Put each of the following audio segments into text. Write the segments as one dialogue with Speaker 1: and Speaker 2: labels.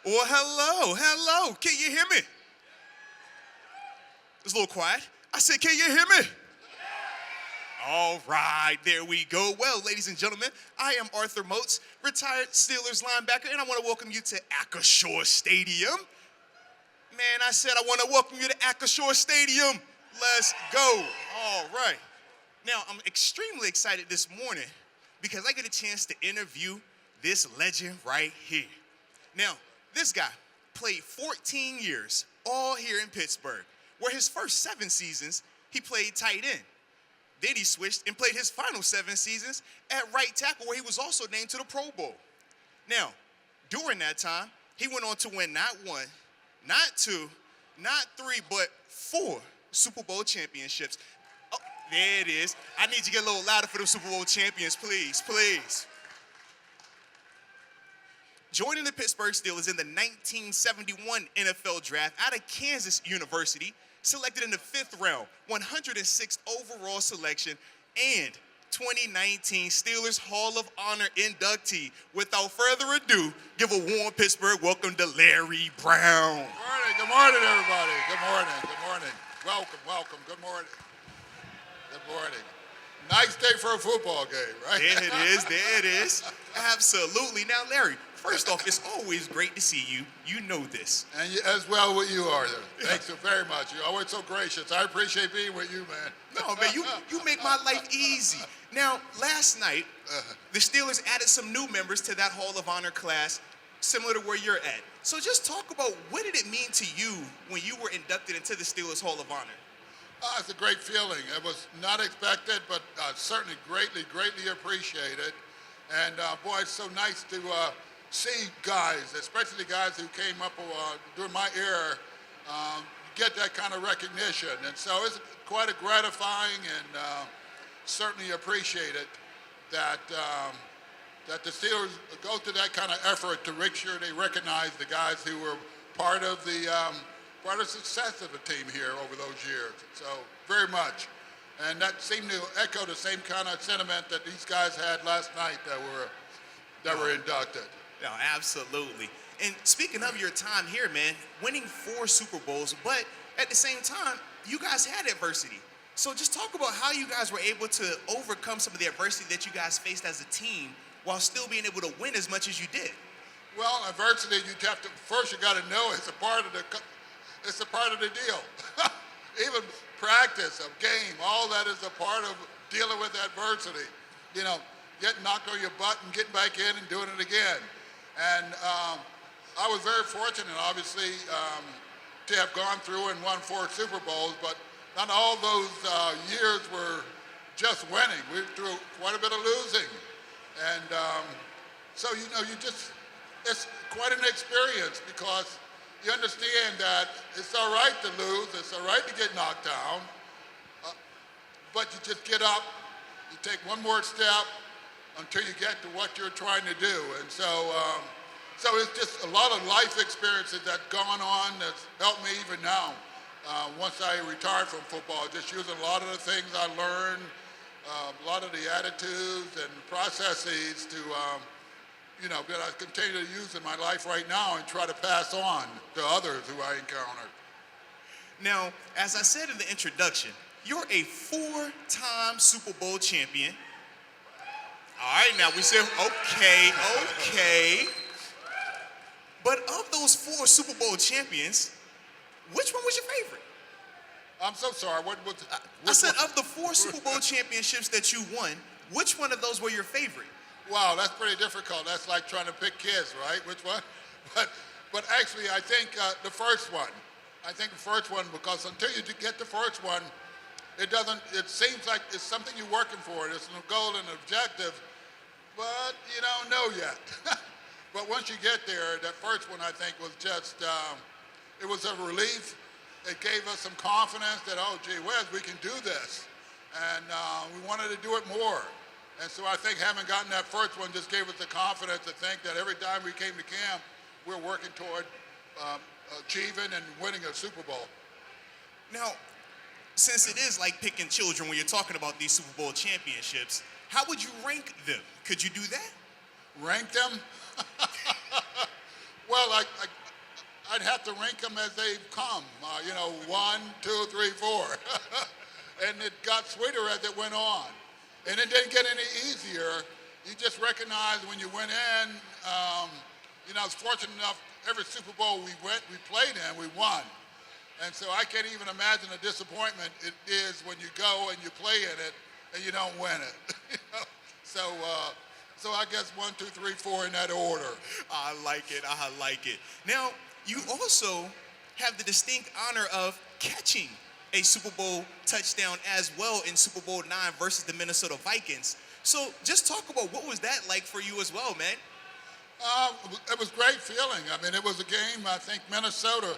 Speaker 1: Well, hello, hello. Can you hear me? It's a little quiet. I said, can you hear me? All right, there we go. Well, ladies and gentlemen, I am Arthur Moats, retired Steelers linebacker, and I want to welcome you to Acrisure Stadium. Man, I said I want to welcome you to Acrisure Stadium. Let's go. All right. Now, I'm extremely excited this morning because I get a chance to interview this legend right here. Now, this guy played 14 years, all here in Pittsburgh, where his first 7 seasons, he played tight end. Then he switched and played his final 7 seasons at right tackle, where he was also named to the Pro Bowl. Now, during that time, he went on to win not 1, not 2, not 3, but 4 Super Bowl championships. Oh, there it is. I need you to get a little louder for the Super Bowl champions, please, please. Joining the Pittsburgh Steelers in the 1971 NFL Draft out of Kansas University, selected in the 5th round, 106th overall selection, and 2019 Steelers Hall of Honor inductee. Without further ado, give a warm Pittsburgh welcome to Larry Brown.
Speaker 2: Good morning, everybody. Good morning. Welcome. Good morning. Nice day for a football game, right?
Speaker 1: There it is. Absolutely. Now, Larry, first off, it's always great to see you. You know this.
Speaker 2: And you, as well what you are there. Thanks so very much. You're always so gracious. I appreciate being with you, man.
Speaker 1: No, man, you make my life easy. Now, last night, the Steelers added some new members to that Hall of Honor class, similar to where you're at. So just talk about, what did it mean to you when you were inducted into the Steelers Hall of Honor?
Speaker 2: It's a great feeling. It was not expected, but certainly greatly appreciated. And boy, it's so nice to see guys, especially guys who came up during my era, get that kind of recognition. And so it's quite a gratifying and certainly appreciated that that the Steelers go to that kind of effort to make sure they recognize the guys who were part of the success of the team here over those years. So very much. And that seemed to echo the same kind of sentiment that these guys had last night that were inducted.
Speaker 1: No, absolutely. And speaking of your time here, man, winning 4 Super Bowls, but at the same time, you guys had adversity. So just talk about how you guys were able to overcome some of the adversity that you guys faced as a team while still being able to win as much as you did.
Speaker 2: Well, adversity, you got to know it's a part of the deal. Even practice, of game, all that is a part of dealing with adversity. You know, getting knocked on your butt and getting back in and doing it again. And I was very fortunate, obviously, to have gone through and won 4 Super Bowls, but not all those years were just winning. We went through quite a bit of losing. And so, it's quite an experience, because you understand that it's all right to lose, it's all right to get knocked down, but you just get up, you take one more step until you get to what you're trying to do. And so it's just a lot of life experiences that's gone on that's helped me even now. Once I retired from football, just using a lot of the things I learned, a lot of the attitudes and processes that I continue to use in my life right now and try to pass on to others who I encounter.
Speaker 1: Now, as I said in the introduction, you're a 4-time Super Bowl champion. All right, now we said, okay. But of those 4 Super Bowl champions, which one was your favorite?
Speaker 2: I'm so sorry.
Speaker 1: I said, of the 4 Super Bowl championships that you won, which one of those were your favorite?
Speaker 2: Wow, that's pretty difficult. That's like trying to pick kids, right? Which one? But actually, I think the first one. I think the first one, because until you get the first one, it seems like it's something you're working for. It's a goal and an objective, but you don't know yet. But once you get there, that first one, I think, was just, it was a relief. It gave us some confidence that, oh, gee whiz, we can do this. And we wanted to do it more. And so I think having gotten that first one just gave us the confidence to think that every time we came to camp, we're working toward achieving and winning a Super Bowl.
Speaker 1: Now, since it is like picking children when you're talking about these Super Bowl championships, how would you rank them? Could you do that?
Speaker 2: Rank them? Well, I'd have to rank them as they've come. You know, 1, 2, 3, 4. And it got sweeter as it went on. And it didn't get any easier. You just recognize when you went in, you know, I was fortunate enough, every Super Bowl we played in, we won. And so I can't even imagine the disappointment it is when you go and you play in it and you don't win it. You know? So I guess 1, 2, 3, 4 in that order.
Speaker 1: I like it. I like it. Now, you also have the distinct honor of catching a Super Bowl touchdown as well in Super Bowl IX versus the Minnesota Vikings. So just talk about what was that like for you as well, man?
Speaker 2: It was a great feeling. I mean, it was a game, I think Minnesota,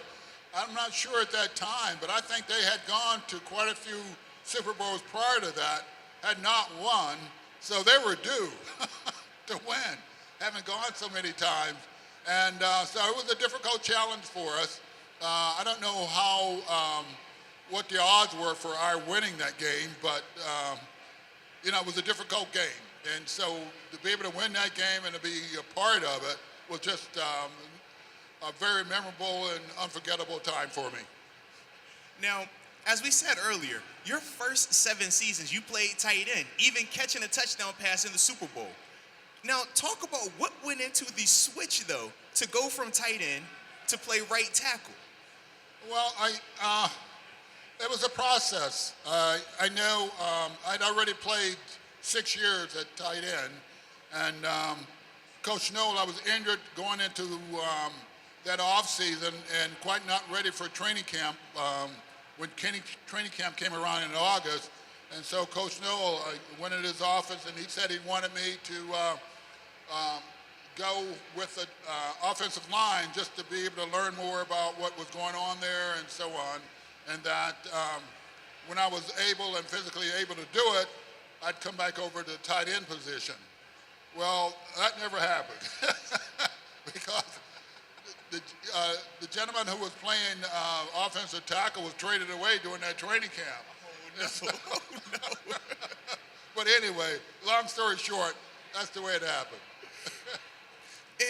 Speaker 2: I'm not sure at that time, but I think they had gone to quite a few Super Bowls prior to that, had not won, so they were due to win, having gone so many times. And so it was a difficult challenge for us. I don't know what the odds were for our winning that game, but you know, it was a difficult game. And so to be able to win that game and to be a part of it was just a very memorable and unforgettable time for me.
Speaker 1: Now, as we said earlier, your first 7 seasons, you played tight end, even catching a touchdown pass in the Super Bowl. Now, talk about what went into the switch, though, to go from tight end to play right tackle.
Speaker 2: Well, it was a process. I know I'd already played 6 years at tight end, and Coach Noll, I was injured going into that off season and quite not ready for training camp when training camp came around in August. And so Coach Noll, I went in his office and he said he wanted me to go with the offensive line just to be able to learn more about what was going on there and so on. And that when I was able and physically able to do it, I'd come back over to the tight end position. Well, that never happened because the gentleman who was playing offensive tackle was traded away during that training camp.
Speaker 1: Oh, no.
Speaker 2: But anyway, long story short, that's the way it happened.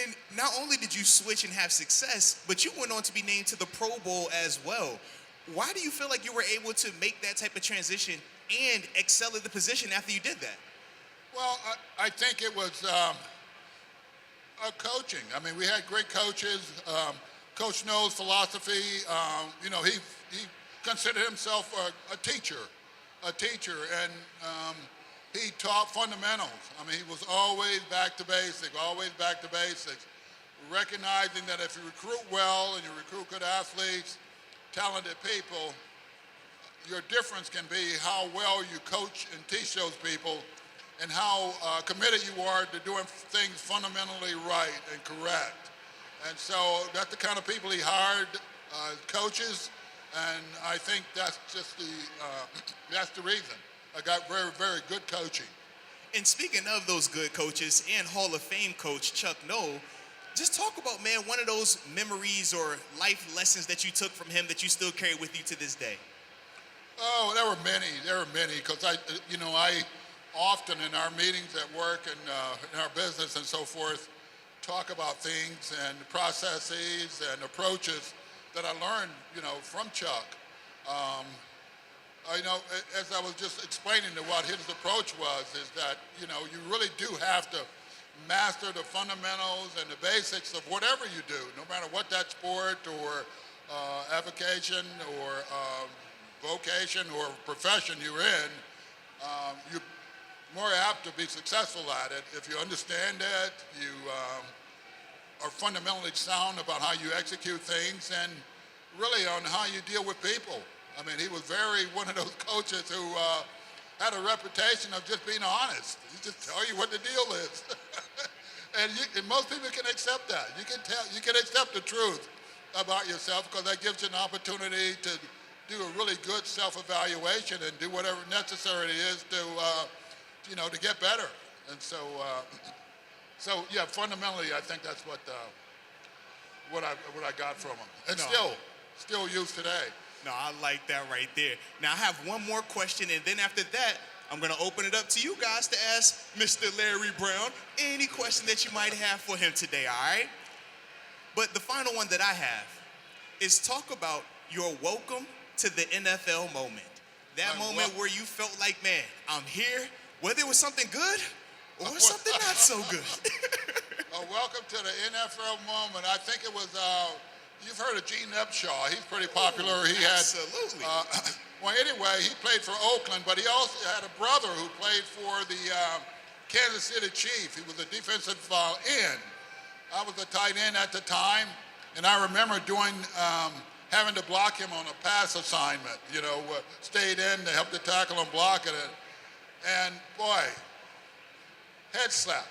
Speaker 1: And not only did you switch and have success, but you went on to be named to the Pro Bowl as well. Why do you feel like you were able to make that type of transition and excel at the position after you did that?
Speaker 2: Well, I think it was coaching. I mean, we had great coaches. Coach Noll's philosophy, you know, he considered himself a teacher, and he taught fundamentals. I mean, he was always back to basics, recognizing that if you recruit well and you recruit good athletes, talented people, your difference can be how well you coach and teach those people and how committed you are to doing things fundamentally right and correct. And so that's the kind of people he hired, coaches, and I think that's just that's the reason. I got very, very good coaching.
Speaker 1: And speaking of those good coaches and Hall of Fame coach Chuck Noll, just talk about, man, one of those memories or life lessons that you took from him that you still carry with you to this day.
Speaker 2: Oh, there were many, because I often in our meetings at work and in our business and so forth, talk about things and processes and approaches that I learned, you know, from Chuck. You know, as I was just explaining to what his approach was, is that, you know, you really do have to master the fundamentals and the basics of whatever you do, no matter what that sport or avocation or vocation or profession you're in. You're more apt to be successful at it if you understand it, you are fundamentally sound about how you execute things, and really on how you deal with people. I mean, he was one of those coaches who had a reputation of just being honest. He just tell you what the deal is. and most people can accept that. You can accept the truth about yourself because that gives you an opportunity to do a really good self-evaluation and do whatever necessary it is to, you know, to get better. And so, yeah, fundamentally, I think that's what I got from him, and still used today.
Speaker 1: No, I like that right there. Now, I have one more question, and then after that, I'm going to open it up to you guys to ask Mr. Larry Brown any question that you might have for him today, all right? But the final one that I have, is talk about your welcome to the NFL moment. That moment where you felt like, man, I'm here, whether it was something good or something not so good.
Speaker 2: Welcome to the NFL moment. I think it was, you've heard of Gene Upshaw. He's pretty popular.
Speaker 1: Absolutely.
Speaker 2: Well, anyway, he played for Oakland, but he also had a brother who played for the Kansas City Chiefs. He was a defensive end. I was a tight end at the time, and I remember having to block him on a pass assignment, stayed in to help the tackle and block it. And boy, head slap.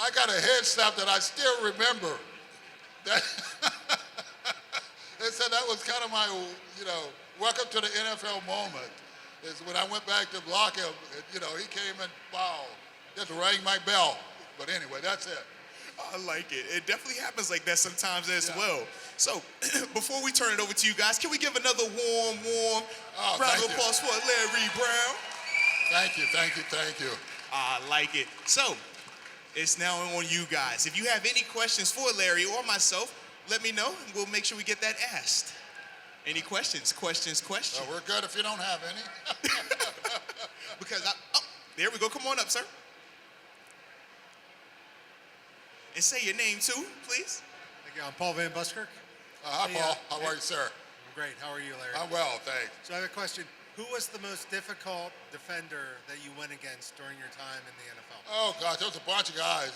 Speaker 2: I got a head slap that I still remember. They said that was kind of my, welcome to the NFL moment. Is when I went back to block him, he came and, wow, just rang my bell. But anyway, that's it.
Speaker 1: I like it. It definitely happens like that sometimes as well. So, before we turn it over to you guys, can we give another warm round of applause for Larry Brown?
Speaker 2: Thank you.
Speaker 1: I like it. So, it's now on you guys. If you have any questions for Larry or myself, let me know, and we'll make sure we get that asked. Any questions? Questions?
Speaker 2: We're good if you don't have any.
Speaker 1: Because there we go. Come on up, sir. And say your name too, please.
Speaker 3: Thank you. I'm Paul Van Buskirk.
Speaker 2: Hi, Paul. How are you, sir?
Speaker 3: I'm great. How are you, Larry?
Speaker 2: I'm well, thanks.
Speaker 3: So I have a question. Who was the most difficult defender that you went against during your time in the NFL?
Speaker 2: Oh, gosh, there was a bunch of guys.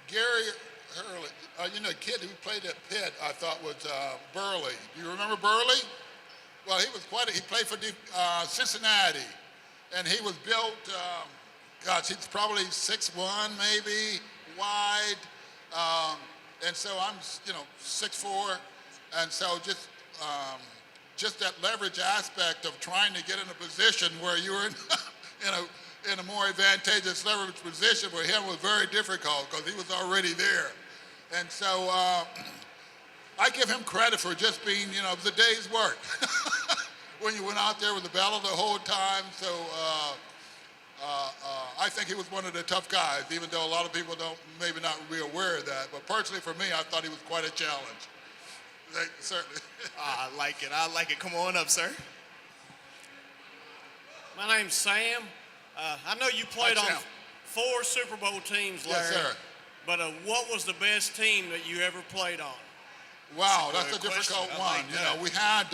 Speaker 2: Gary Hurley, the kid who played at Pitt, I thought was Burley. Do you remember Burley? Well, he played for Cincinnati, and he was built, he's probably 6'1", maybe, wide, and so I'm, 6'4", and so just that leverage aspect of trying to get in a position where you were in a more advantageous leverage position for him was very difficult because he was already there. And so I give him credit for just being, it was a day's work when you went out there with the battle the whole time. So I think he was one of the tough guys, even though a lot of people maybe not be aware of that. But personally for me, I thought he was quite a challenge. Certainly.
Speaker 1: I like it. Come on up, sir.
Speaker 4: My name's Sam. I know you played on 4 Super Bowl teams, Larry.
Speaker 2: Yes, sir.
Speaker 4: But what was the best team that you ever played on?
Speaker 2: Wow, that's a difficult one. We had,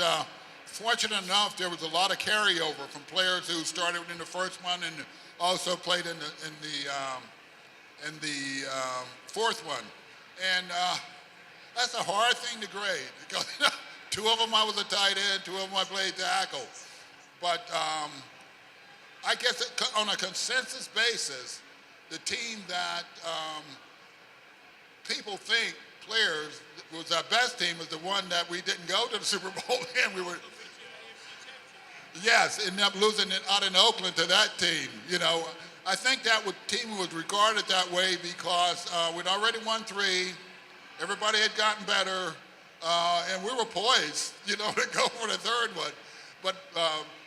Speaker 2: fortunate enough, there was a lot of carryover from players who started in the first one and also played in the fourth one. And that's a hard thing to grade because 2 of them I was a tight end, 2 of them I played tackle. But I guess on a consensus basis, the team that people think players was our best team was the one that we didn't go to the Super Bowl and we were, ended up losing it out in Oakland to that team. I think that team was regarded that way because we'd already won 3, everybody had gotten better, and we were poised, to go for the 3rd one. But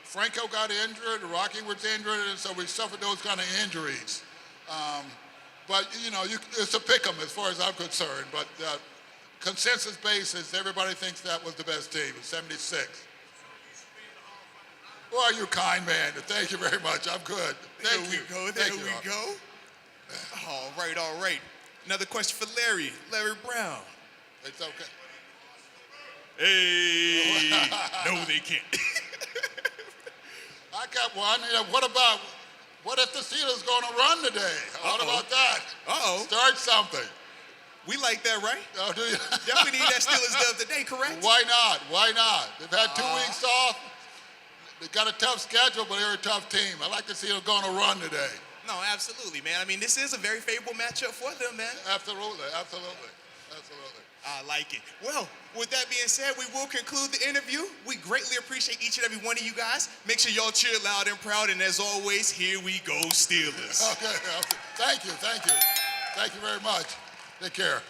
Speaker 2: Franco got injured, Rocky was injured, and so we suffered those kind of injuries. But, it's a pick 'em as far as I'm concerned. But consensus basis, everybody thinks that was the best team, 76. Well, you're kind, man. Thank you very much. I'm good.
Speaker 1: There we go. All right. Another question for Larry Brown.
Speaker 2: It's okay.
Speaker 1: Hey, no, they can't.
Speaker 2: I got one. What if the Steelers going to run today? What about that? Start something.
Speaker 1: We like that, right?
Speaker 2: Oh, do you?
Speaker 1: Definitely need that Steelers dub today, correct?
Speaker 2: Why not? They've had 2 weeks off. They've got a tough schedule, but they're a tough team. I like to see them going to run today.
Speaker 1: No, absolutely, man. I mean, this is a very favorable matchup for them, man.
Speaker 2: Absolutely.
Speaker 1: I like it. Well, with that being said, we will conclude the interview. We greatly appreciate each and every one of you guys. Make sure y'all cheer loud and proud. And as always, here we go, Steelers.
Speaker 2: Okay. Thank you. Thank you very much. Take care.